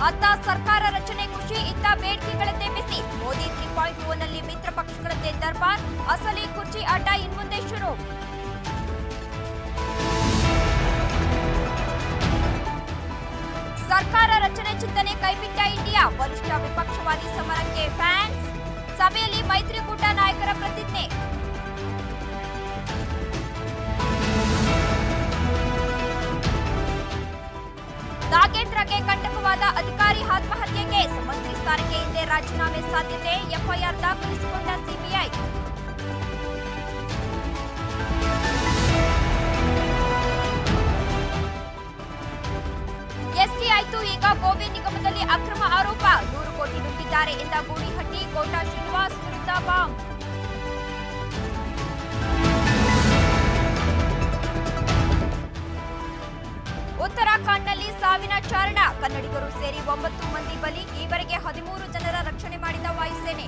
ಅತ್ತ ಸರ್ಕಾರ ರಚನೆ ಖುಷಿ, ಇತ್ತ ಬೇಡಿಕೆಗಳದ್ದೇ ಬಿಸಿ. ಮೋದಿ 3.0 ನಲ್ಲಿ ಮಿತ್ರ ಪಕ್ಷಗಳದ್ದೇ ದರ್ಬಾರ್. ಅಸಲಿ ಕುರ್ಚಿ ಆಟ ಇನ್ಮುಂದೆ ಶುರು. ಸರ್ಕಾರ ರಚನೆ ಚಿಂತನೆ ಕೈಬಿಟ್ಟ ಇಂಡಿಯಾ. ಬಲಿಷ್ಠ ವಿಪಕ್ಷವಾದಿ ಸಮರಕ್ಕೆ ಫ್ಯಾನ್ಸ್. ಸಭೆಯಲ್ಲಿ ಮೈತ್ರಿಕೂಟ ನಾಯಕರ ಪ್ರತಿಜ್ಞೆ. ನಾಗೇಂದ್ರಗೆ ಕಂಟಕವಾದ ಅಧಿಕಾರಿ ಆತ್ಮಹತ್ಯೆ ಕೇಸ್. ಮಂತ್ರಿ ಸ್ಥಾನಕ್ಕೆ ಹಿಂದೆ ರಾಜೀನಾಮೆ ಸಾಧ್ಯತೆ. FIR ದಾಖಲಿಸಿಕೊಂಡ CBI. ಎಸ್ಟಿ ಆಯ್ತು, ಈಗ ಗೋವಿ ನಿಗಮದಲ್ಲಿ ಅಕ್ರಮ ಆರೋಪ. 100 ಕೋಟಿ ನುಂಗಿದ್ದಾರೆ ಎಂದ ಗೂಳಿಹಟ್ಟಿ. ಕೋಟಾ ಶ್ರೀನಿವಾಸ್ ವಿರುದ್ಧ ಬಾಂಬ್. ಉತ್ತರಾಖಂಡ್ನಲ್ಲಿ ಸಾವಿನ ಚಾರಣ. ಕನ್ನಡಿಗರು ಸೇರಿ 9 ಮಂದಿ ಬಲಿ. ಈವರೆಗೆ 13 ಜನರ ರಕ್ಷಣೆ ಮಾಡಿದ ವಾಯುಸೇನೆ.